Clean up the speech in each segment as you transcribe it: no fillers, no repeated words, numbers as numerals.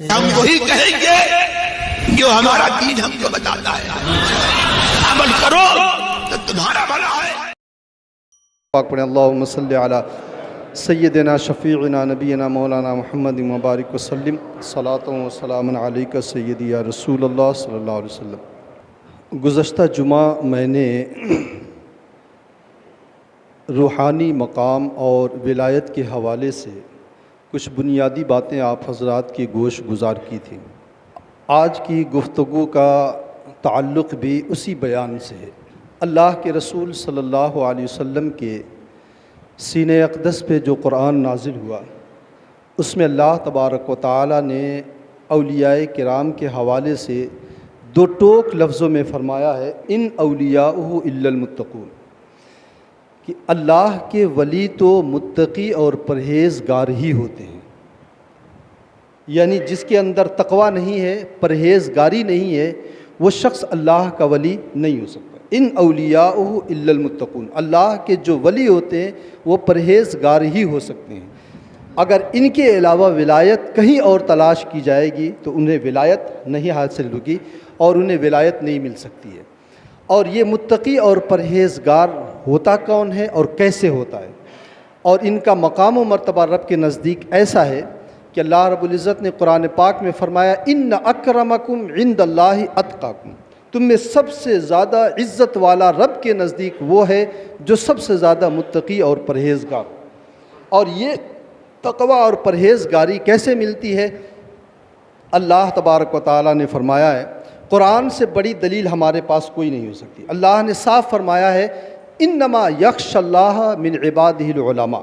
ہم وہی کہیں گے جو ہمارا دین ہم کو بتاتا ہے، عمل کرو تو تمہارا بھلا ہے۔ پاک پڑھیں اللہم صلی علی سیدنا شفیعنا نبینا مولانا محمد مبارک وسلم، صلاۃ و سلام علیک سیدی یا رسول اللہ صلی اللہ علیہ وسلم۔ گزشتہ جمعہ میں نے روحانی مقام اور ولایت کے حوالے سے کچھ بنیادی باتیں آپ حضرات کی گوش گزار کی تھیں۔ آج کی گفتگو کا تعلق بھی اسی بیان سے ہے۔ اللہ کے رسول صلی اللہ علیہ وسلم کے سینہ اقدس پہ جو قرآن نازل ہوا، اس میں اللہ تبارک و تعالی نے اولیاء کرام کے حوالے سے دو ٹوک لفظوں میں فرمایا ہے، ان اولیاءہ الا المتقون، کہ اللہ کے ولی تو متقی اور پرہیزگار ہی ہوتے ہیں۔ یعنی جس کے اندر تقوی نہیں ہے، پرہیزگاری نہیں ہے، وہ شخص اللہ کا ولی نہیں ہو سکتا۔ ان اولیاءہ الا المتقون، اللہ کے جو ولی ہوتے ہیں وہ پرہیزگار ہی ہو سکتے ہیں۔ اگر ان کے علاوہ ولایت کہیں اور تلاش کی جائے گی تو انہیں ولایت نہیں حاصل ہوگی اور انہیں ولایت نہیں مل سکتی ہے۔ اور یہ متقی اور پرہیزگار ہوتا کون ہے اور کیسے ہوتا ہے، اور ان کا مقام و مرتبہ رب کے نزدیک ایسا ہے کہ اللہ رب العزت نے قرآن پاک میں فرمایا، ان اکرمکم عند اللہ اتقاکم، تم میں سب سے زیادہ عزت والا رب کے نزدیک وہ ہے جو سب سے زیادہ متقی اور پرہیزگار۔ اور یہ تقوی اور پرہیزگاری کیسے ملتی ہے؟ اللہ تبارک و تعالیٰ نے فرمایا ہے، قرآن سے بڑی دلیل ہمارے پاس کوئی نہیں ہو سکتی۔ اللہ نے صاف فرمایا ہے، انما یخشی اللہ من عبادہ العلماء،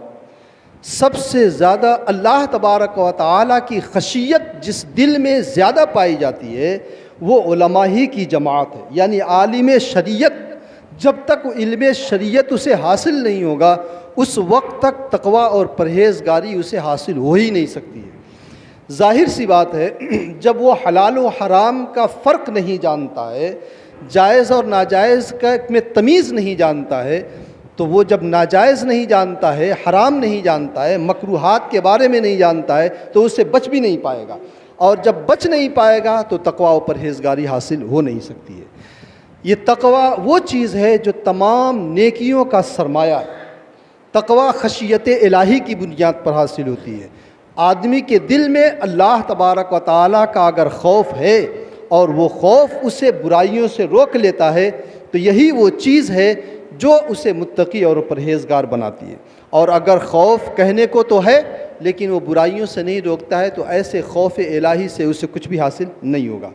سب سے زیادہ اللہ تبارک و تعالیٰ کی خشیت جس دل میں زیادہ پائی جاتی ہے وہ علماء ہی کی جماعت ہے۔ یعنی عالم شریعت، جب تک علم شریعت اسے حاصل نہیں ہوگا اس وقت تک تقوی اور پرہیزگاری اسے حاصل ہو ہی نہیں سکتی ہے۔ ظاہر سی بات ہے، جب وہ حلال و حرام کا فرق نہیں جانتا ہے، جائز اور ناجائز کا میں تمیز نہیں جانتا ہے، تو وہ جب ناجائز نہیں جانتا ہے، حرام نہیں جانتا ہے، مکروہات کے بارے میں نہیں جانتا ہے تو اسے بچ بھی نہیں پائے گا، اور جب بچ نہیں پائے گا تو تقوی و پرہیزگاری حاصل ہو نہیں سکتی ہے۔ یہ تقوی وہ چیز ہے جو تمام نیکیوں کا سرمایہ ہے۔ تقوی خشیت الہی کی بنیاد پر حاصل ہوتی ہے۔ آدمی کے دل میں اللہ تبارک و تعالیٰ کا اگر خوف ہے اور وہ خوف اسے برائیوں سے روک لیتا ہے تو یہی وہ چیز ہے جو اسے متقی اور پرہیزگار بناتی ہے۔ اور اگر خوف کہنے کو تو ہے لیکن وہ برائیوں سے نہیں روکتا ہے تو ایسے خوف الہی سے اسے کچھ بھی حاصل نہیں ہوگا۔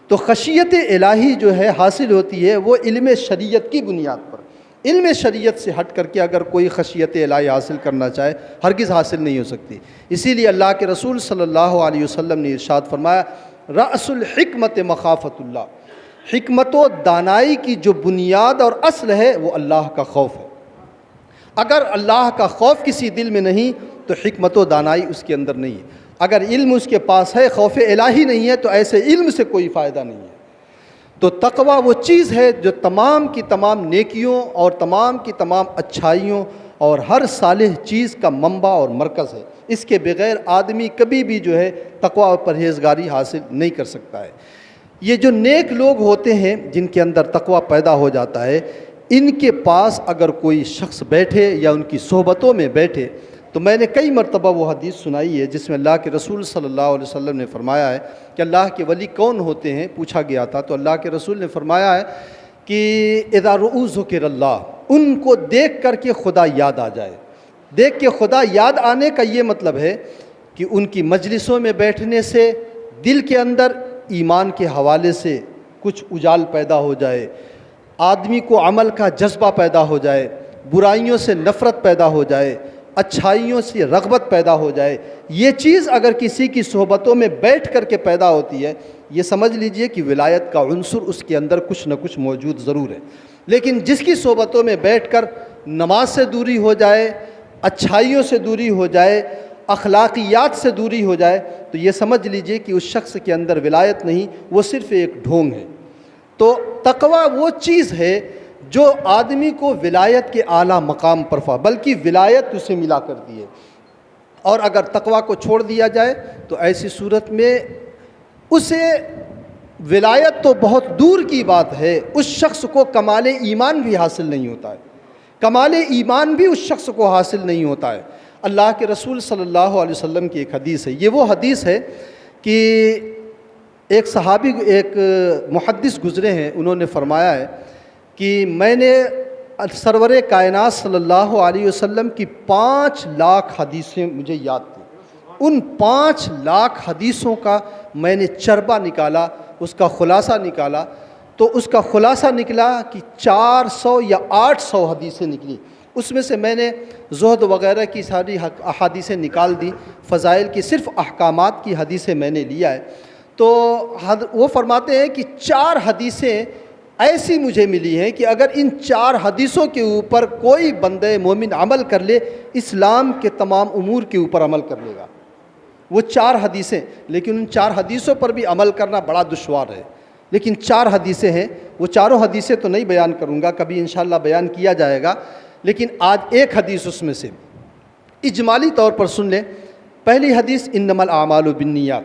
تو خشیت الہی جو ہے حاصل ہوتی ہے وہ علم شریعت کی بنیاد پر۔ علم شریعت سے ہٹ کر کے اگر کوئی خشیت الہی حاصل کرنا چاہے ہرگز حاصل نہیں ہو سکتی۔ اسی لیے اللہ کے رسول صلی اللہ علیہ وسلم نے ارشاد فرمایا، رأس الحکمت مخافت اللہ، حکمت و دانائی کی جو بنیاد اور اصل ہے وہ اللہ کا خوف ہے۔ اگر اللہ کا خوف کسی دل میں نہیں تو حکمت و دانائی اس کے اندر نہیں ہے۔ اگر علم اس کے پاس ہے، خوف الہی نہیں ہے، تو ایسے علم سے کوئی فائدہ نہیں ہے۔ تو تقوی وہ چیز ہے جو تمام کی تمام نیکیوں اور تمام کی تمام اچھائیوں اور ہر صالح چیز کا منبع اور مرکز ہے۔ اس کے بغیر آدمی کبھی بھی جو ہے تقوی اور پرہیزگاری حاصل نہیں کر سکتا ہے۔ یہ جو نیک لوگ ہوتے ہیں جن کے اندر تقوی پیدا ہو جاتا ہے، ان کے پاس اگر کوئی شخص بیٹھے یا ان کی صحبتوں میں بیٹھے تو میں نے کئی مرتبہ وہ حدیث سنائی ہے جس میں اللہ کے رسول صلی اللہ علیہ وسلم نے فرمایا ہے کہ اللہ کے ولی کون ہوتے ہیں، پوچھا گیا تھا تو اللہ کے رسول نے فرمایا ہے کہ اذا رؤوا ذکر اللہ، ان کو دیکھ کر کے خدا یاد آ جائے۔ دیکھ کے خدا یاد آنے کا یہ مطلب ہے کہ ان کی مجلسوں میں بیٹھنے سے دل کے اندر ایمان کے حوالے سے کچھ اجال پیدا ہو جائے، آدمی کو عمل کا جذبہ پیدا ہو جائے، برائیوں سے نفرت پیدا ہو جائے، اچھائیوں سے رغبت پیدا ہو جائے۔ یہ چیز اگر کسی کی صحبتوں میں بیٹھ کر کے پیدا ہوتی ہے، یہ سمجھ لیجئے کہ ولایت کا عنصر اس کے اندر کچھ نہ کچھ موجود ضرور ہے۔ لیکن جس کی صحبتوں میں بیٹھ کر نماز سے دوری ہو جائے، اچھائیوں سے دوری ہو جائے، اخلاقیات سے دوری ہو جائے، تو یہ سمجھ لیجئے کہ اس شخص کے اندر ولایت نہیں، وہ صرف ایک ڈھونگ ہے۔ تو تقوی وہ چیز ہے جو آدمی کو ولایت کے اعلیٰ مقام پر بلکہ ولایت اسے ملا کرتی ہے۔ اور اگر تقوی کو چھوڑ دیا جائے تو ایسی صورت میں اسے ولایت تو بہت دور کی بات ہے، اس شخص کو کمال ایمان بھی حاصل نہیں ہوتا ہے، کمال ایمان بھی اس شخص کو حاصل نہیں ہوتا ہے۔ اللہ کے رسول صلی اللہ علیہ وسلم کی ایک حدیث ہے، یہ وہ حدیث ہے کہ ایک صحابی، ایک محدث گزرے ہیں، انہوں نے فرمایا ہے کہ میں نے سرور کائنات صلی اللہ علیہ وسلم کی 5 لاکھ حدیثیں مجھے یاد تھیں، ان 5 لاکھ حدیثوں کا میں نے چربہ نکالا، اس کا خلاصہ نکالا، تو اس کا خلاصہ نکلا کہ 400 یا 800 حدیثیں نکلی۔ اس میں سے میں نے زہد وغیرہ کی ساری احادیثیں نکال دی، فضائل کی صرف احکامات کی حدیثیں میں نے لیا ہے۔ تو وہ فرماتے ہیں کہ 4 حدیثیں ایسی مجھے ملی ہیں کہ اگر ان 4 حدیثوں کے اوپر کوئی بندہ مومن عمل کر لے، اسلام کے تمام امور کے اوپر عمل کر لے گا۔ وہ 4 حدیثیں، لیکن ان 4 حدیثوں پر بھی عمل کرنا بڑا دشوار ہے، لیکن 4 حدیثیں ہیں۔ وہ چاروں حدیثیں تو نہیں بیان کروں گا، کبھی انشاءاللہ بیان کیا جائے گا، لیکن آج ایک حدیث اس میں سے اجمالی طور پر سن لیں۔ پہلی حدیث انما الاعمال بالنیات،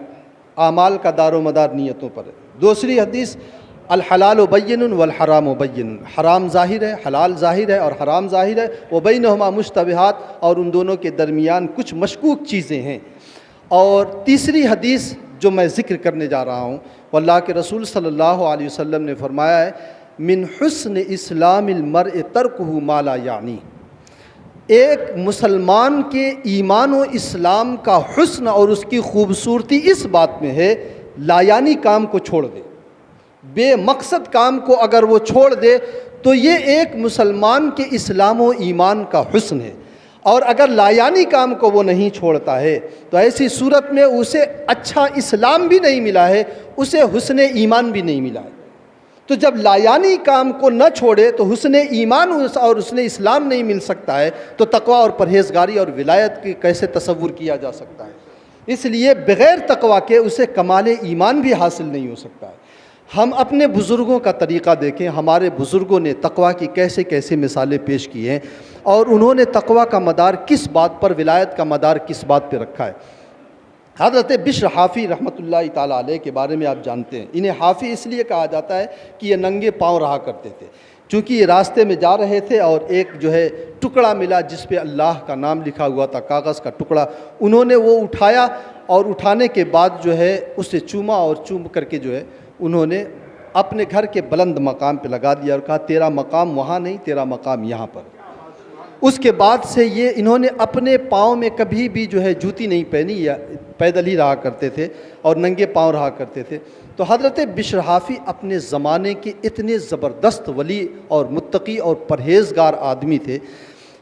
اعمال کا دار و مدار نیتوں پر ہے۔ دوسری حدیث الحلال بین والحرام بین، حرام ظاہر ہے، حلال ظاہر ہے اور حرام ظاہر ہے، وبینہما مشتبہات، اور ان دونوں کے درمیان کچھ مشکوک چیزیں ہیں۔ اور تیسری حدیث جو میں ذکر کرنے جا رہا ہوں، واللہ کے رسول صلی اللہ علیہ وسلم نے فرمایا ہے من حسن اسلام المرء ترکہ ما لا یعنی، ایک مسلمان کے ایمان و اسلام کا حسن اور اس کی خوبصورتی اس بات میں ہے، لا یعنی کام کو چھوڑ دے، بے مقصد کام کو اگر وہ چھوڑ دے تو یہ ایک مسلمان کے اسلام و ایمان کا حسن ہے۔ اور اگر لایانی کام کو وہ نہیں چھوڑتا ہے تو ایسی صورت میں اسے اچھا اسلام بھی نہیں ملا ہے، اسے حسن ایمان بھی نہیں ملا ہے۔ تو جب لایانی کام کو نہ چھوڑے تو حسن ایمان اور حسن اسلام نہیں مل سکتا ہے، تو تقوی اور پرہیزگاری اور ولایت کی کیسے تصور کیا جا سکتا ہے؟ اس لیے بغیر تقوی کے اسے کمال ایمان بھی حاصل نہیں ہو سکتا ہے۔ ہم اپنے بزرگوں کا طریقہ دیکھیں، ہمارے بزرگوں نے تقوی کی کیسے کیسے مثالیں پیش کی ہیں، اور انہوں نے تقوی کا مدار کس بات پر، ولایت کا مدار کس بات پہ رکھا ہے۔ حضرت بشر حافی رحمۃ اللہ تعالیٰ علیہ کے بارے میں آپ جانتے ہیں، انہیں حافی اس لیے کہا جاتا ہے کہ یہ ننگے پاؤں رہا کرتے تھے، چونکہ یہ راستے میں جا رہے تھے اور ایک جو ہے ٹکڑا ملا جس پہ اللہ کا نام لکھا ہوا تھا، کاغذ کا ٹکڑا، انہوں نے وہ اٹھایا اور اٹھانے کے بعد جو ہے اسے چوما، اور چوم کر کے جو ہے انہوں نے اپنے گھر کے بلند مقام پہ لگا دیا اور کہا تیرا مقام وہاں نہیں، تیرا مقام یہاں پر۔ اس کے بعد سے یہ انہوں نے اپنے پاؤں میں کبھی بھی جو ہے جوتی نہیں پہنی، یا پیدل ہی رہا کرتے تھے اور ننگے پاؤں رہا کرتے تھے۔ تو حضرت بشر حافی اپنے زمانے کے اتنے زبردست ولی اور متقی اور پرہیزگار آدمی تھے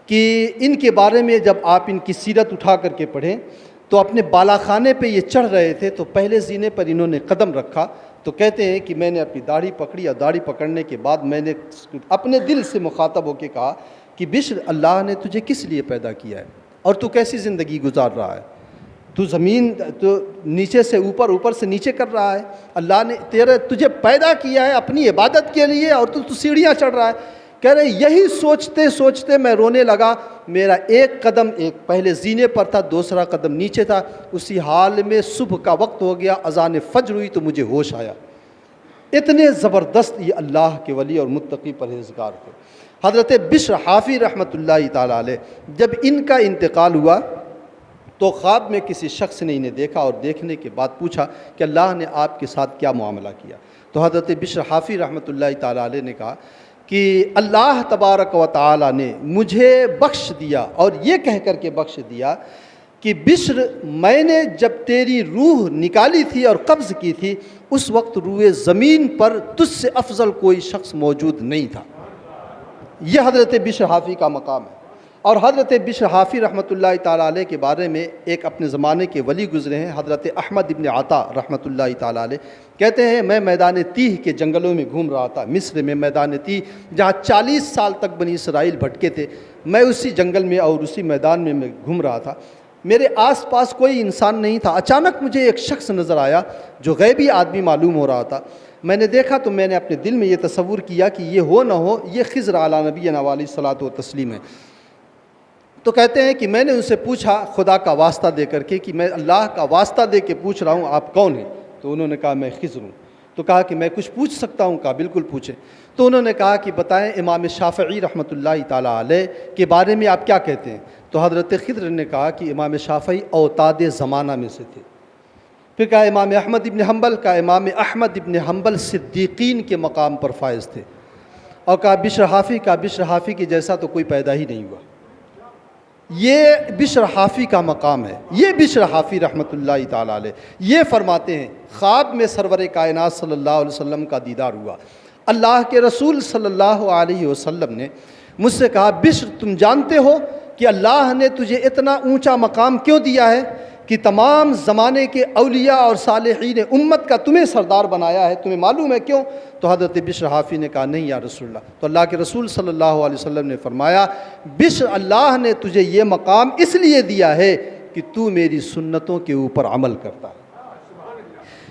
کہ ان کے بارے میں جب آپ ان کی سیرت اٹھا کر کے پڑھیں تو اپنے بالا خانے پہ یہ چڑھ رہے تھے تو پہلے زینے پر انہوں نے قدم رکھا تو کہتے ہیں کہ میں نے اپنی داڑھی پکڑی، اور داڑھی پکڑنے کے بعد میں نے اپنے دل سے مخاطب ہو کے کہا کہ بشر، اللہ نے تجھے کس لیے پیدا کیا ہے اور تو کیسی زندگی گزار رہا ہے؟ تو زمین تو نیچے سے اوپر، اوپر سے نیچے کر رہا ہے، اللہ نے تجھے پیدا کیا ہے اپنی عبادت کے لیے، اور تو سیڑھیاں چڑھ رہا ہے۔ کہہ رہے یہی سوچتے سوچتے میں رونے لگا، میرا ایک قدم ایک پہلے زینے پر تھا، دوسرا قدم نیچے تھا، اسی حال میں صبح کا وقت ہو گیا، اذان فجر ہوئی تو مجھے ہوش آیا۔ اتنے زبردست یہ اللہ کے ولی اور متقی پرہیزگار تھے حضرت بشر حافی رحمۃ اللہ تعالیٰ علیہ۔ جب ان کا انتقال ہوا تو خواب میں کسی شخص نے انہیں دیکھا اور دیکھنے کے بعد پوچھا کہ اللہ نے آپ کے ساتھ کیا معاملہ کیا؟ تو حضرت بشر حافی رحمۃ اللہ تعالیٰ علیہ نے کہا کہ اللہ تبارک و تعالیٰ نے مجھے بخش دیا، اور یہ کہہ کر کے بخش دیا کہ بشر، میں نے جب تیری روح نکالی تھی اور قبض کی تھی اس وقت روئے زمین پر تجھ سے افضل کوئی شخص موجود نہیں تھا۔ یہ حضرت بشر حافی کا مقام ہے۔ اور حضرت بشر حافی رحمۃ اللہ تعالیٰ علیہ کے بارے میں ایک اپنے زمانے کے ولی گزرے ہیں، حضرت احمد ابن عطا رحمۃ اللہ تعالیٰ علیہ، کہتے ہیں میں میدان تیہ کے جنگلوں میں گھوم رہا تھا، مصر میں میدان تیہ جہاں 40 سال تک بنی اسرائیل بھٹکے تھے، میں اسی جنگل میں اور اسی میدان میں گھوم رہا تھا، میرے آس پاس کوئی انسان نہیں تھا، اچانک مجھے ایک شخص نظر آیا جو غیبی آدمی معلوم ہو رہا تھا، میں نے دیکھا تو میں نے اپنے دل میں یہ تصور کیا کہ یہ ہو نہ ہو یہ خضر علی نبینا علیہ الصلوۃ والتسلیم ہے۔ تو کہتے ہیں کہ میں نے ان سے پوچھا خدا کا واسطہ دے کر کے کہ میں اللہ کا واسطہ دے کے پوچھ رہا ہوں آپ کون ہیں؟ تو انہوں نے کہا میں خضر ہوں۔ تو کہا کہ میں کچھ پوچھ سکتا ہوں؟ کہا بالکل پوچھیں۔ تو انہوں نے کہا کہ بتائیں امام شافعی رحمۃ اللہ تعالیٰ علیہ کے بارے میں آپ کیا کہتے ہیں؟ تو حضرت خضر نے کہا کہ امام شافعی اوتاد زمانہ میں سے تھے۔ پھر کہا امام احمد ابن حنبل، کا امام احمد ابن حنبل صدیقین کے مقام پر فائز تھے۔ اور کہا بشر حافی، کا بشر حافی کے جیسا تو کوئی پیدا ہی نہیں ہوا۔ یہ بشر حافی کا مقام ہے۔ یہ بشر حافی رحمۃ اللہ تعالیٰ علیہ یہ فرماتے ہیں خواب میں سرور کائنات صلی اللہ علیہ وسلم کا دیدار ہوا۔ اللہ کے رسول صلی اللہ علیہ وسلم نے مجھ سے کہا بشر تم جانتے ہو کہ اللہ نے تجھے اتنا اونچا مقام کیوں دیا ہے کہ تمام زمانے کے اولیاء اور صالحین امت کا تمہیں سردار بنایا ہے؟ تمہیں معلوم ہے کیوں؟ تو حضرت بشر حافی نے کہا نہیں یا رسول اللہ۔ تو اللہ کے رسول صلی اللہ علیہ وسلم نے فرمایا بشر اللہ نے تجھے یہ مقام اس لیے دیا ہے کہ تو میری سنتوں کے اوپر عمل کرتا ہے۔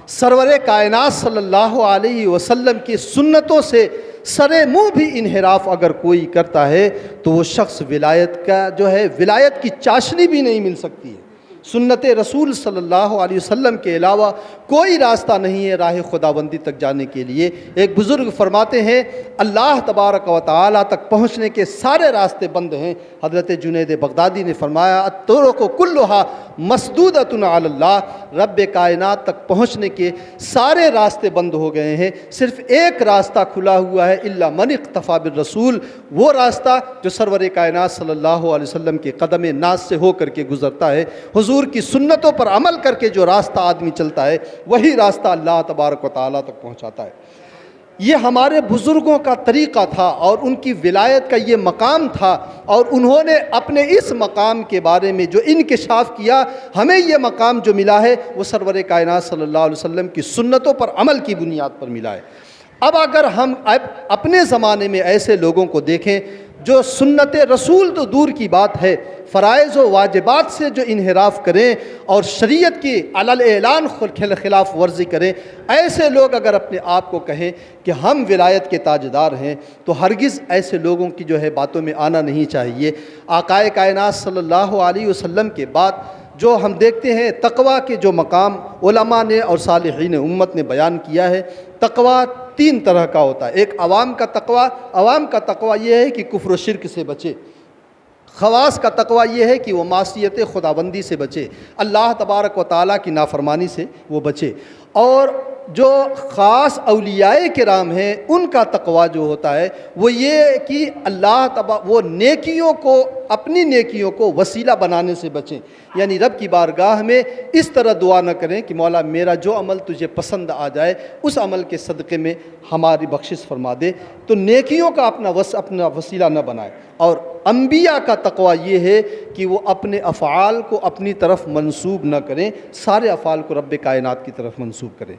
سرور کائنات صلی اللہ علیہ وسلم کی سنتوں سے سرے منہ بھی انحراف اگر کوئی کرتا ہے تو وہ شخص ولایت کا جو ہے ولایت کی چاشنی بھی نہیں مل سکتی ہے۔ سنت رسول صلی اللہ علیہ وسلم کے علاوہ کوئی راستہ نہیں ہے راہ خداوندی تک جانے کے لیے۔ ایک بزرگ فرماتے ہیں اللہ تبارک و تعالیٰ تک پہنچنے کے سارے راستے بند ہیں۔ حضرت جنید بغدادی نے فرمایا الطرق کلھا مسدودۃ علی اللہ، رب کائنات تک پہنچنے کے سارے راستے بند ہو گئے ہیں، صرف ایک راستہ کھلا ہوا ہے الا من اقتفى بالرسول، وہ راستہ جو سرور کائنات صلی اللہ علیہ وسلم کے قدم ناز سے ہو کر کے گزرتا ہے۔ حضور کی سنتوں پر عمل کر کے جو راستہ آدمی چلتا ہے وہی راستہ اللہ تبارک و تعالیٰ تک پہنچاتا ہے۔ یہ ہمارے بزرگوں کا طریقہ تھا اور ان کی ولایت کا یہ مقام تھا، اور انہوں نے اپنے اس مقام کے بارے میں جو انکشاف کیا، ہمیں یہ مقام جو ملا ہے وہ سرور کائنات صلی اللہ علیہ وسلم کی سنتوں پر عمل کی بنیاد پر ملا ہے۔ اب اگر ہم اپنے زمانے میں ایسے لوگوں کو دیکھیں جو سنت رسول تو دور کی بات ہے، فرائض و واجبات سے جو انحراف کریں اور شریعت کی علی اعلان خلاف ورزی کریں، ایسے لوگ اگر اپنے آپ کو کہیں کہ ہم ولایت کے تاجدار ہیں تو ہرگز ایسے لوگوں کی جو ہے باتوں میں آنا نہیں چاہیے۔ آقا کائنات صلی اللہ علیہ وسلم کے بعد جو ہم دیکھتے ہیں تقویٰ کے جو مقام علماء نے اور صالحین امت نے بیان کیا ہے، تقویٰ تین طرح کا ہوتا ہے۔ ایک عوام کا تقویٰ، عوام کا تقویٰ یہ ہے کہ کفر و شرک سے بچے۔ خواص کا تقویٰ یہ ہے کہ وہ معصیت خداوندی سے بچے، اللہ تبارک و تعالیٰ کی نافرمانی سے وہ بچے۔ اور جو خاص اولیاء کرام ہیں ان کا تقویٰ جو ہوتا ہے وہ یہ کہ وہ نیکیوں کو، اپنی نیکیوں کو وسیلہ بنانے سے بچیں، یعنی رب کی بارگاہ میں اس طرح دعا نہ کریں کہ مولا میرا جو عمل تجھے پسند آ جائے اس عمل کے صدقے میں ہماری بخشش فرما دے، تو نیکیوں کا اپنا وسیلہ نہ بنائے۔ اور انبیاء کا تقویٰ یہ ہے کہ وہ اپنے افعال کو اپنی طرف منسوب نہ کریں، سارے افعال کو رب کائنات کی طرف منسوب کریں۔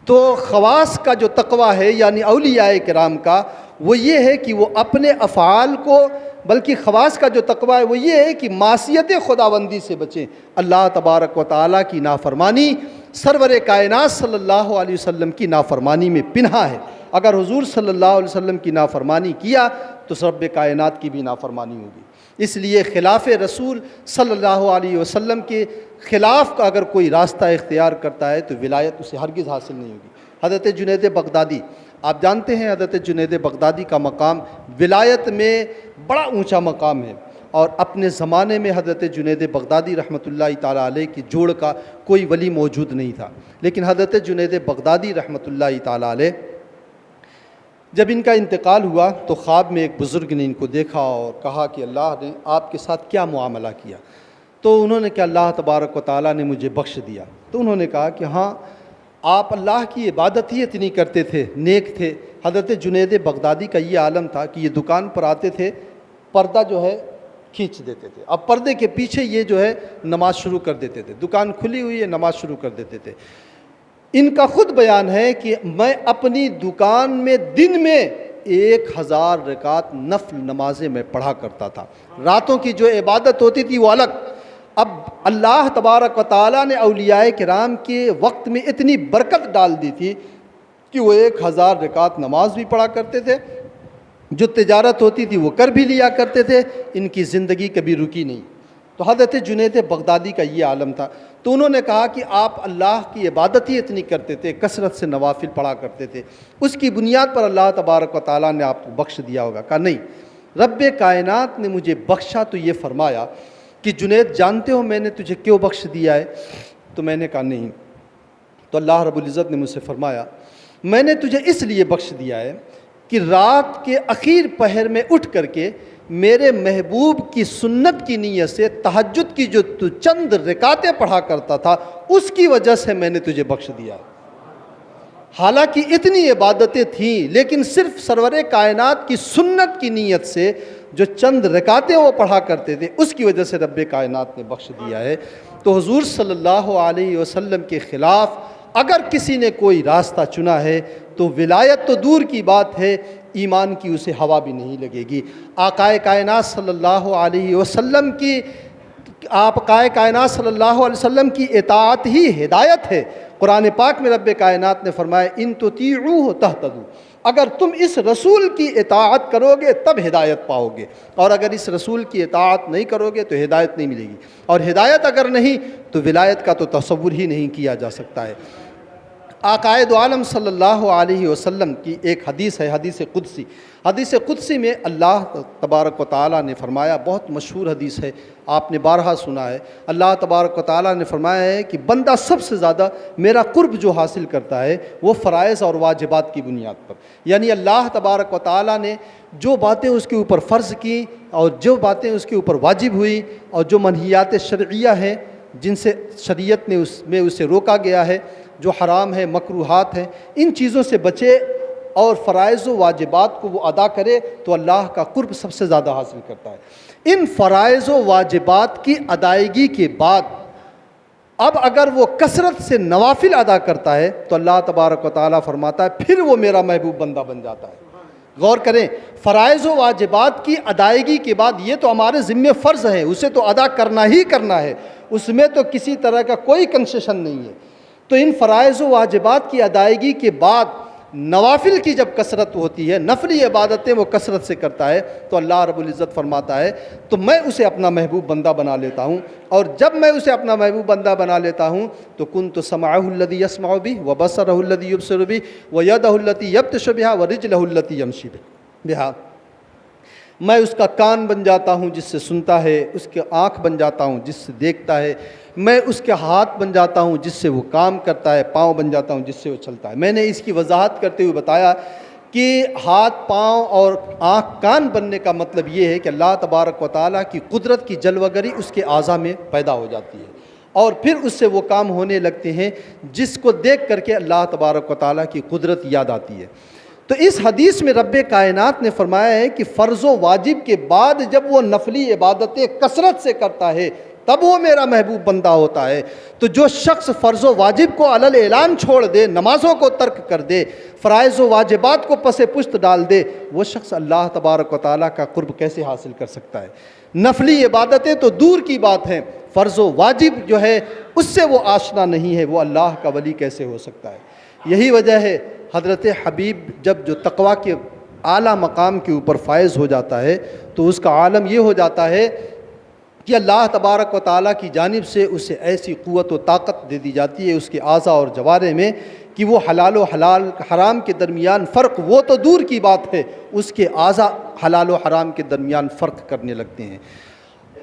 تو خواص کا جو تقویٰ ہے یعنی اولیاء کرام کا وہ یہ ہے کہ وہ اپنے افعال کو، بلکہ خواص کا جو تقویٰ ہے وہ یہ ہے کہ معصیت خداوندی سے بچیں۔ اللہ تبارک و تعالیٰ کی نافرمانی سرور کائنات صلی اللہ علیہ وسلم کی نافرمانی میں پنہا ہے۔ اگر حضور صلی اللہ علیہ وسلم کی نافرمانی کیا تو رب کائنات کی بھی نافرمانی ہوگی۔ اس لیے خلاف رسول صلی اللہ علیہ وسلم کے خلاف کا اگر کوئی راستہ اختیار کرتا ہے تو ولایت اسے ہرگز حاصل نہیں ہوگی۔ حضرت جنید بغدادی، آپ جانتے ہیں حضرت جنید بغدادی کا مقام ولایت میں بڑا اونچا مقام ہے، اور اپنے زمانے میں حضرت جنید بغدادی رحمۃ اللہ تعالیٰ علیہ کی جوڑ کا کوئی ولی موجود نہیں تھا، لیکن حضرت جنید بغدادی رحمۃ اللہ تعالیٰ علیہ جب ان کا انتقال ہوا تو خواب میں ایک بزرگ نے ان کو دیکھا اور کہا کہ اللہ نے آپ کے ساتھ کیا معاملہ کیا؟ تو انہوں نے کہا اللہ تبارک و تعالیٰ نے مجھے بخش دیا۔ تو انہوں نے کہا کہ ہاں آپ اللہ کی عبادت ہی اتنی کرتے تھے، نیک تھے۔ حضرت جنید بغدادی کا یہ عالم تھا کہ یہ دکان پر آتے تھے، پردہ جو ہے کھینچ دیتے تھے، اب پردے کے پیچھے یہ جو ہے نماز شروع کر دیتے تھے، دکان کھلی ہوئی ہے نماز شروع کر دیتے تھے۔ ان کا خود بیان ہے کہ میں اپنی دکان میں دن میں 1000 رکعت نفل نمازیں میں پڑھا کرتا تھا، راتوں کی جو عبادت ہوتی تھی وہ الگ۔ اب اللہ تبارک و تعالیٰ نے اولیاء کرام کے وقت میں اتنی برکت ڈال دی تھی کہ وہ 1000 رکعت نماز بھی پڑھا کرتے تھے جو تجارت ہوتی تھی وہ کر بھی لیا کرتے تھے، ان کی زندگی کبھی رکی نہیں۔ تو حضرت جنید بغدادی کا یہ عالم تھا۔ تو انہوں نے کہا کہ آپ اللہ کی عبادت ہی اتنی کرتے تھے، کثرت سے نوافل پڑھا کرتے تھے، اس کی بنیاد پر اللہ تبارک و تعالیٰ نے آپ کو بخش دیا ہوگا۔ کہا نہیں، رب کائنات نے مجھے بخشا تو یہ فرمایا کہ جنید جانتے ہو میں نے تجھے کیوں بخش دیا ہے؟ تو میں نے کہا نہیں۔ تو اللہ رب العزت نے مجھ سے فرمایا میں نے تجھے اس لیے بخش دیا ہے کہ رات کے اخیر پہر میں اٹھ کر کے میرے محبوب کی سنت کی نیت سے تہجد کی جو تو چند رکعتیں پڑھا کرتا تھا اس کی وجہ سے میں نے تجھے بخش دیا۔ حالانکہ اتنی عبادتیں تھیں لیکن صرف سرور کائنات کی سنت کی نیت سے جو چند رکعتیں وہ پڑھا کرتے تھے اس کی وجہ سے رب کائنات نے بخش دیا ہے۔ تو حضور صلی اللہ علیہ وسلم کے خلاف اگر کسی نے کوئی راستہ چنا ہے تو ولایت تو دور کی بات ہے، ایمان کی اسے ہوا بھی نہیں لگے گی۔ آقائے کائنات صلی اللہ علیہ وسلم کی کی اطاعت ہی ہدایت ہے۔ قرآن پاک میں رب کائنات نے فرمایا ان تطیعوہ تہتدوا، اگر تم اس رسول کی اطاعت کرو گے تب ہدایت پاؤ گے، اور اگر اس رسول کی اطاعت نہیں کرو گے تو ہدایت نہیں ملے گی، اور ہدایت اگر نہیں تو ولایت کا تو تصور ہی نہیں کیا جا سکتا ہے۔ آقائے دو عالم صلی اللہ علیہ وسلم کی ایک حدیث ہے، حدیث قدسی میں اللہ تبارک و تعالیٰ نے فرمایا، بہت مشہور حدیث ہے، آپ نے بارہا سنا ہے۔ اللہ تبارک و تعالیٰ نے فرمایا ہے کہ بندہ سب سے زیادہ میرا قرب جو حاصل کرتا ہے وہ فرائض اور واجبات کی بنیاد پر، یعنی اللہ تبارک و تعالیٰ نے جو باتیں اس کے اوپر فرض کی اور جو باتیں اس کے اوپر واجب ہوئی اور جو منہیات شرعیہ ہیں جن سے شریعت نے اس میں اسے روکا گیا ہے، جو حرام ہے، مکروہات ہیں، ان چیزوں سے بچے اور فرائض و واجبات کو وہ ادا کرے تو اللہ کا قرب سب سے زیادہ حاصل کرتا ہے۔ ان فرائض و واجبات کی ادائیگی کے بعد اب اگر وہ کثرت سے نوافل ادا کرتا ہے تو اللہ تبارک و تعالیٰ فرماتا ہے پھر وہ میرا محبوب بندہ بن جاتا ہے۔ غور کریں، فرائض و واجبات کی ادائیگی کے بعد یہ تو ہمارے ذمہ فرض ہے، اسے تو ادا کرنا ہی کرنا ہے، اس میں تو کسی طرح کا کوئی کنسیشن نہیں ہے۔ تو ان فرائض و واجبات کی ادائیگی کے بعد نوافل کی جب کثرت ہوتی ہے، نفلی عبادتیں وہ کثرت سے کرتا ہے تو اللہ رب العزت فرماتا ہے تو میں اسے اپنا محبوب بندہ بنا لیتا ہوں، اور جب میں اسے اپنا محبوب بندہ بنا لیتا ہوں تو کنت سمعہ الذی یسمع بہ وبصرہ الذی یبصر بہ ویدہ التی یبطش بہا ورجلہ التی یمشی بہا، میں اس کا کان بن جاتا ہوں جس سے سنتا ہے، اس کے آنکھ بن جاتا ہوں جس سے دیکھتا ہے، میں اس کے ہاتھ بن جاتا ہوں جس سے وہ کام کرتا ہے، پاؤں بن جاتا ہوں جس سے وہ چلتا ہے۔ میں نے اس کی وضاحت کرتے ہوئے بتایا کہ ہاتھ، پاؤں اور آنکھ، کان بننے کا مطلب یہ ہے کہ اللہ تبارک و تعالیٰ کی قدرت کی جلوہ گری اس کے اعضاء میں پیدا ہو جاتی ہے، اور پھر اس سے وہ کام ہونے لگتے ہیں جس کو دیکھ کر کے اللہ تبارک و تعالیٰ کی قدرت یاد آتی ہے۔ تو اس حدیث میں رب کائنات نے فرمایا ہے کہ فرض و واجب کے بعد جب وہ نفلی عبادتیں کثرت سے کرتا ہے تب وہ میرا محبوب بندہ ہوتا ہے۔ تو جو شخص فرض و واجب کو علل اعلان چھوڑ دے، نمازوں کو ترک کر دے، فرائض و واجبات کو پس پشت ڈال دے، وہ شخص اللہ تبارک و تعالیٰ کا قرب کیسے حاصل کر سکتا ہے؟ نفلی عبادتیں تو دور کی بات ہیں، فرض و واجب جو ہے اس سے وہ آشنا نہیں ہے، وہ اللہ کا ولی کیسے ہو سکتا ہے؟ یہی وجہ ہے حضرت حبیب جب جو تقویٰ کے اعلیٰ مقام کے اوپر فائز ہو جاتا ہے تو اس کا عالم یہ ہو جاتا ہے کہ اللہ تبارک و تعالیٰ کی جانب سے اسے ایسی قوت و طاقت دے دی جاتی ہے اس کے اعضاء اور جوارح میں کہ وہ حلال و حرام کے درمیان فرق، وہ تو دور کی بات ہے، اس کے اعضاء حلال و حرام کے درمیان فرق کرنے لگتے ہیں۔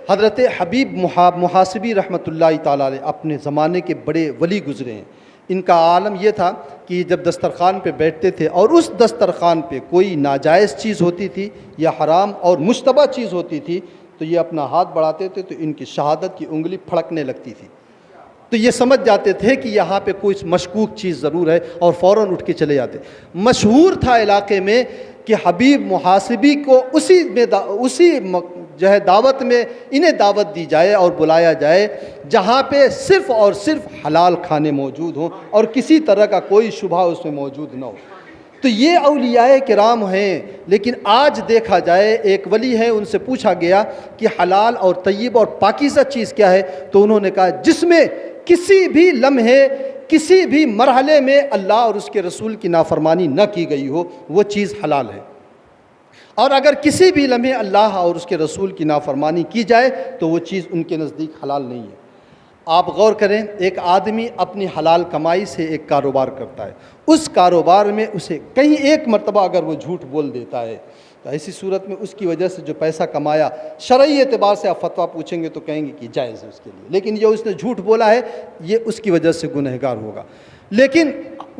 حضرت حبیب محاسبی رحمۃ اللہ تعالیٰ علیہ اپنے زمانے کے بڑے ولی گزرے ہیں۔ ان کا عالم یہ تھا کہ جب دسترخوان پہ بیٹھتے تھے اور اس دسترخوان پہ کوئی ناجائز چیز ہوتی تھی یا حرام اور مشتبہ چیز ہوتی تھی تو یہ اپنا ہاتھ بڑھاتے تھے تو ان کی شہادت کی انگلی پھڑکنے لگتی تھی، تو یہ سمجھ جاتے تھے کہ یہاں پہ کوئی مشکوک چیز ضرور ہے اور فوراً اٹھ کے چلے جاتے۔ مشہور تھا علاقے میں کہ حبیب محاسبی کو اسی جو ہے دعوت میں انہیں دعوت دی جائے اور بلایا جائے جہاں پہ صرف اور صرف حلال کھانے موجود ہوں اور کسی طرح کا کوئی شبہ اس میں موجود نہ ہو۔ تو یہ اولیاء کرام ہیں، لیکن آج دیکھا جائے ایک ولی ہے، ان سے پوچھا گیا کہ حلال اور طیب اور پاکیزہ چیز کیا ہے، تو انہوں نے کہا جس میں کسی بھی لمحے کسی بھی مرحلے میں اللہ اور اس کے رسول کی نافرمانی نہ کی گئی ہو وہ چیز حلال ہے۔ اور اگر کسی بھی لمحے اللہ اور اس کے رسول کی نافرمانی کی جائے تو وہ چیز ان کے نزدیک حلال نہیں ہے۔ آپ غور کریں، ایک آدمی اپنی حلال کمائی سے ایک کاروبار کرتا ہے، اس کاروبار میں اسے کہیں ایک مرتبہ اگر وہ جھوٹ بول دیتا ہے تو ایسی صورت میں اس کی وجہ سے جو پیسہ کمایا، شرعی اعتبار سے آپ فتویٰ پوچھیں گے تو کہیں گے کہ جائز ہے اس کے لیے، لیکن جو اس نے جھوٹ بولا ہے یہ اس کی وجہ سے گنہگار ہوگا۔ لیکن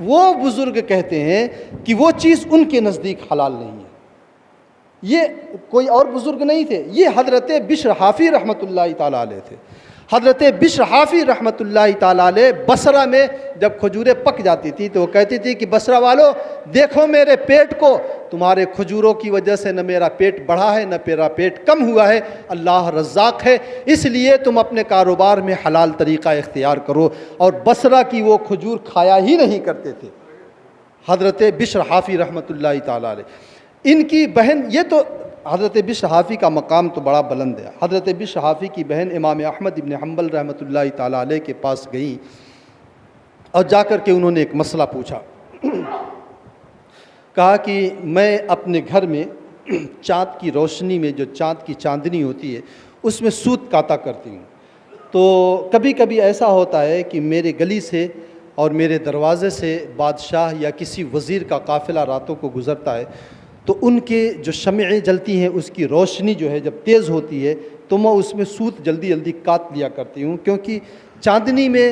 وہ بزرگ کہتے ہیں کہ وہ چیز ان کے نزدیک حلال نہیں ہے۔ یہ کوئی اور بزرگ نہیں تھے، یہ حضرت بشر حافی رحمۃ اللہ تعالیٰ علیہ تھے۔ حضرت بشر حافی رحمۃ اللہ تعالیٰ علیہ بصرہ میں جب کھجوریں پک جاتی تھی تو وہ کہتی تھی کہ بصرہ والو دیکھو میرے پیٹ کو، تمہارے کھجوروں کی وجہ سے نہ میرا پیٹ بڑھا ہے نہ میرا پیٹ کم ہوا ہے، اللہ رزاق ہے، اس لیے تم اپنے کاروبار میں حلال طریقہ اختیار کرو۔ اور بصرہ کی وہ کھجور کھایا ہی نہیں کرتے تھے حضرت بشر حافی رحمۃ اللہ تعالیٰ علیہ۔ ان کی بہن، یہ تو حضرت بشر حافی کا مقام تو بڑا بلند ہے، حضرت بشر حافی کی بہن امام احمد ابن حنبل رحمۃ اللہ تعالیٰ علیہ کے پاس گئیں اور جا کر کے انہوں نے ایک مسئلہ پوچھا، کہا کہ میں اپنے گھر میں چاند کی روشنی میں، جو چاند کی چاندنی ہوتی ہے اس میں سوت کاتا کرتی ہوں، تو کبھی کبھی ایسا ہوتا ہے کہ میرے گلی سے اور میرے دروازے سے بادشاہ یا کسی وزیر کا قافلہ راتوں کو گزرتا ہے تو ان کے جو شمعیں جلتی ہیں اس کی روشنی جو ہے جب تیز ہوتی ہے تو میں اس میں سوت جلدی جلدی کاٹ لیا کرتی ہوں، کیونکہ چاندنی میں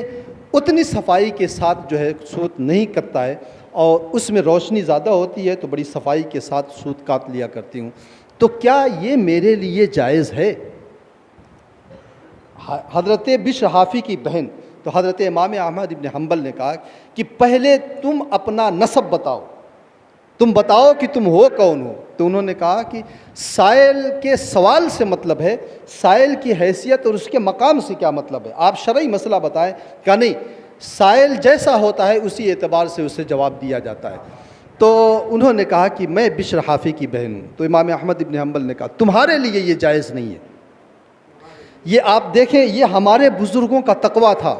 اتنی صفائی کے ساتھ جو ہے سوت نہیں کٹتا ہے اور اس میں روشنی زیادہ ہوتی ہے تو بڑی صفائی کے ساتھ سوت کاٹ لیا کرتی ہوں، تو کیا یہ میرے لیے جائز ہے؟ حضرت بشر حافی کی بہن تو حضرت امام احمد ابن حنبل نے کہا کہ پہلے تم اپنا نسب بتاؤ، تم بتاؤ کہ تم ہو کون ہو؟ تو انہوں نے کہا کہ سائل کے سوال سے مطلب ہے، سائل کی حیثیت اور اس کے مقام سے کیا مطلب ہے، آپ شرعی مسئلہ بتائیں۔ کہا نہیں، سائل جیسا ہوتا ہے اسی اعتبار سے اسے جواب دیا جاتا ہے۔ تو انہوں نے کہا کہ میں بشر حافی کی بہن ہوں، تو امام احمد ابن حنبل نے کہا تمہارے لیے یہ جائز نہیں ہے۔ یہ آپ دیکھیں، یہ ہمارے بزرگوں کا تقویٰ تھا،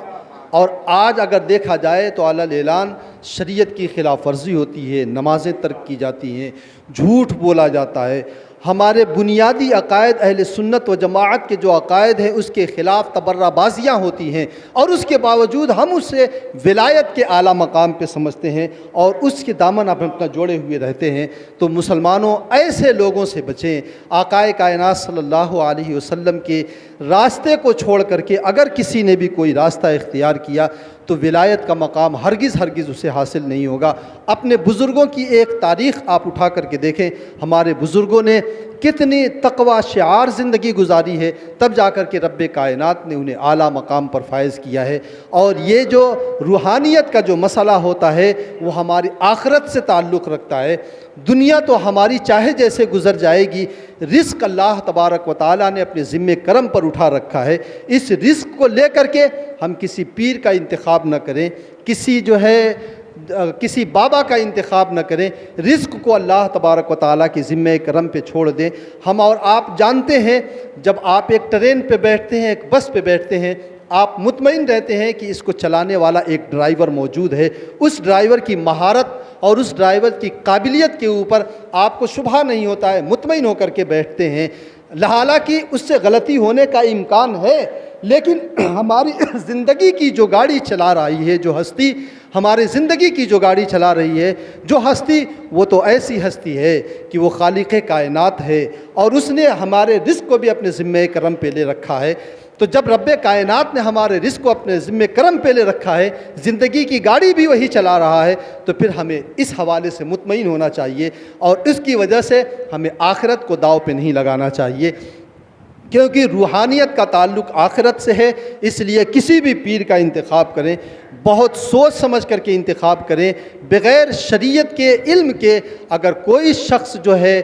اور آج اگر دیکھا جائے تو علی الاعلان شریعت کی خلاف ورزی ہوتی ہے، نمازیں ترک کی جاتی ہیں، جھوٹ بولا جاتا ہے، ہمارے بنیادی عقائد اہل سنت و جماعت کے جو عقائد ہیں اس کے خلاف تبرہ بازیاں ہوتی ہیں، اور اس کے باوجود ہم اسے ولایت کے اعلیٰ مقام پہ سمجھتے ہیں اور اس کے دامن آپ اپنا جوڑے ہوئے رہتے ہیں۔ تو مسلمانوں ایسے لوگوں سے بچیں۔ آقائے کائنات صلی اللہ علیہ وسلم کے راستے کو چھوڑ کر کے اگر کسی نے بھی کوئی راستہ اختیار کیا تو ولایت کا مقام ہرگز اسے حاصل نہیں ہوگا۔ اپنے بزرگوں کی ایک تاریخ آپ اٹھا کر کے دیکھیں، ہمارے بزرگوں نے کتنی تقوی شعار زندگی گزاری ہے، تب جا کر کے رب کائنات نے انہیں اعلیٰ مقام پر فائز کیا ہے۔ اور یہ جو روحانیت کا جو مسئلہ ہوتا ہے وہ ہماری آخرت سے تعلق رکھتا ہے۔ دنیا تو ہماری چاہے جیسے گزر جائے گی، رزق اللہ تبارک و تعالیٰ نے اپنے ذمہ کرم پر اٹھا رکھا ہے۔ اس رزق کو لے کر کے ہم کسی پیر کا انتخاب نہ کریں، کسی بابا کا انتخاب نہ کریں، رزق کو اللہ تبارک و تعالیٰ کی ذمہ کرم پہ چھوڑ دیں۔ ہم اور آپ جانتے ہیں، جب آپ ایک ٹرین پہ بیٹھتے ہیں، ایک بس پہ بیٹھتے ہیں، آپ مطمئن رہتے ہیں کہ اس کو چلانے والا ایک ڈرائیور موجود ہے، اس ڈرائیور کی مہارت اور اس ڈرائیور کی قابلیت کے اوپر آپ کو شبہ نہیں ہوتا ہے، مطمئن ہو کر کے بیٹھتے ہیں۔ حالانکہ اس سے غلطی ہونے کا امکان ہے، لیکن ہماری زندگی کی جو گاڑی چلا رہی ہے، جو ہستی ہمارے زندگی کی جو گاڑی چلا رہی ہے، جو ہستی، وہ تو ایسی ہستی ہے کہ وہ خالق کائنات ہے، اور اس نے ہمارے رزق کو بھی اپنے ذمہ کرم پہ لے رکھا ہے۔ تو جب رب کائنات نے ہمارے رزق کو اپنے ذمہ کرم پہ لے رکھا ہے، زندگی کی گاڑی بھی وہی چلا رہا ہے، تو پھر ہمیں اس حوالے سے مطمئن ہونا چاہیے، اور اس کی وجہ سے ہمیں آخرت کو داؤ پہ نہیں لگانا چاہیے، کیونکہ روحانیت کا تعلق آخرت سے ہے۔ اس لیے کسی بھی پیر کا انتخاب کریں، بہت سوچ سمجھ کر کے انتخاب کریں، بغیر شریعت کے علم کے اگر کوئی شخص جو ہے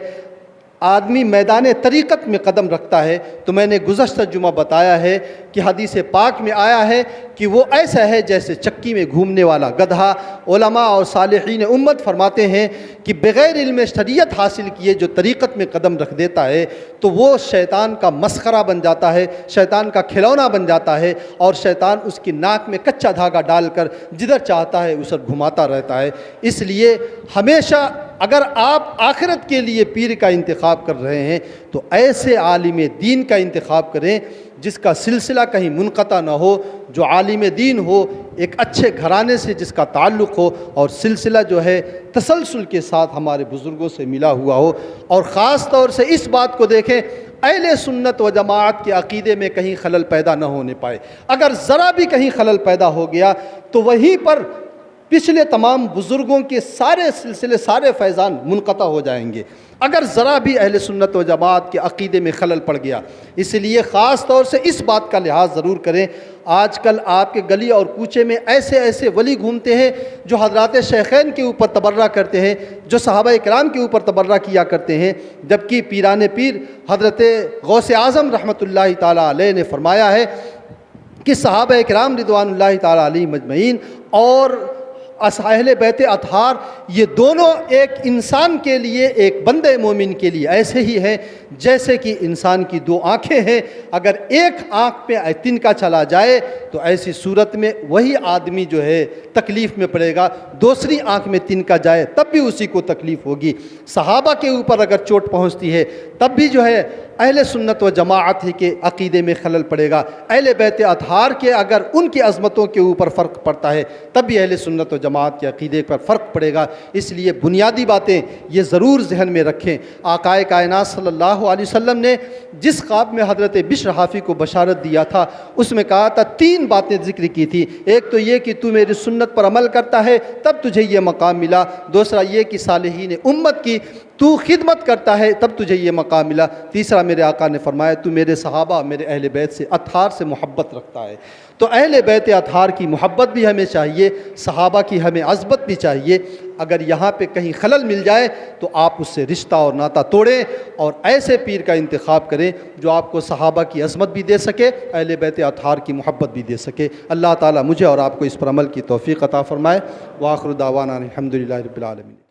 آدمی میدان طریقت میں قدم رکھتا ہے تو میں نے گزشتہ جمعہ بتایا ہے کہ حدیث پاک میں آیا ہے کہ وہ ایسا ہے جیسے چکی میں گھومنے والا گدھا۔ علماء اور صالحین امت فرماتے ہیں کہ بغیر علم شریعت حاصل کیے جو طریقت میں قدم رکھ دیتا ہے تو وہ شیطان کا مسخرہ بن جاتا ہے، شیطان کا کھلونا بن جاتا ہے، اور شیطان اس کی ناک میں کچا دھاگا ڈال کر جدھر چاہتا ہے اسے گھماتا رہتا ہے۔ اس لیے ہمیشہ اگر آپ آخرت کے لیے پیر کا انتخاب کر رہے ہیں تو ایسے عالم دین کا انتخاب کریں جس کا سلسلہ کہیں منقطع نہ ہو، جو عالم دین ہو، ایک اچھے گھرانے سے جس کا تعلق ہو، اور سلسلہ جو ہے تسلسل کے ساتھ ہمارے بزرگوں سے ملا ہوا ہو۔ اور خاص طور سے اس بات کو دیکھیں، اہل سنت و جماعت کے عقیدے میں کہیں خلل پیدا نہ ہونے پائے۔ اگر ذرا بھی کہیں خلل پیدا ہو گیا تو وہیں پر پچھلے تمام بزرگوں کے سارے سلسلے، سارے فیضان منقطع ہو جائیں گے اگر ذرا بھی اہل سنت و جماعت کے عقیدے میں خلل پڑ گیا۔ اس لیے خاص طور سے اس بات کا لحاظ ضرور کریں۔ آج کل آپ کے گلی اور کوچے میں ایسے ولی گھومتے ہیں جو حضرات شیخین کے اوپر تبرہ کرتے ہیں، جو صحابہ کرام کے اوپر تبرہ کیا کرتے ہیں، جبکہ پیران پیر حضرت غوث اعظم رحمۃ اللہ تعالیٰ علیہ نے فرمایا ہے کہ صحابہ کرام رضوان اللہ تعالیٰ علیہ مجمعین اور اہل بیت اطہار یہ دونوں ایک انسان کے لیے، ایک بندہ مومن کے لیے ایسے ہی ہیں جیسے کہ انسان کی دو آنکھیں ہیں۔ اگر ایک آنکھ پہ تنکا چلا جائے تو ایسی صورت میں وہی آدمی جو ہے تکلیف میں پڑے گا، دوسری آنکھ میں تنکا جائے تب بھی اسی کو تکلیف ہوگی۔ صحابہ کے اوپر اگر چوٹ پہنچتی ہے تب بھی جو ہے اہل سنت و جماعت ہی کے عقیدے میں خلل پڑے گا۔ اہل بیت اطہار کے اگر ان کی عظمتوں کے اوپر فرق پڑتا ہے تب بھی اہل سنت و جماعت کے عقیدے پر فرق پڑے گا۔ اس لیے بنیادی باتیں یہ ضرور ذہن میں رکھیں۔ آقا کائنات صلی اللہ علیہ وسلم نے جس خواب میں حضرت بشر حافی کو بشارت دیا تھا اس میں کہا تھا، 3 باتیں ذکر کی تھی۔ ایک تو یہ کہ تو میری سنت پر عمل کرتا ہے تب تجھے یہ مقام ملا، دوسرا یہ کہ صالحین امت کی تو خدمت کرتا ہے تب تجھے یہ مقام ملا، تیسرا میرے آقا نے فرمایا تو میرے صحابہ، میرے اہل بیت سے، اطہار سے محبت رکھتا ہے۔ تو اہل بیت اطہار کی محبت بھی ہمیں چاہیے، صحابہ کی ہمیں عظمت بھی چاہیے۔ اگر یہاں پہ کہیں خلل مل جائے تو آپ اس سے رشتہ اور ناطہ توڑیں اور ایسے پیر کا انتخاب کریں جو آپ کو صحابہ کی عظمت بھی دے سکے، اہل بیت اطہار کی محبت بھی دے سکے۔ اللہ تعالیٰ مجھے اور آپ کو اس پر عمل کی توفیق عطا فرمائے۔ وآخر دعوانا الحمدللہ رب العالمین۔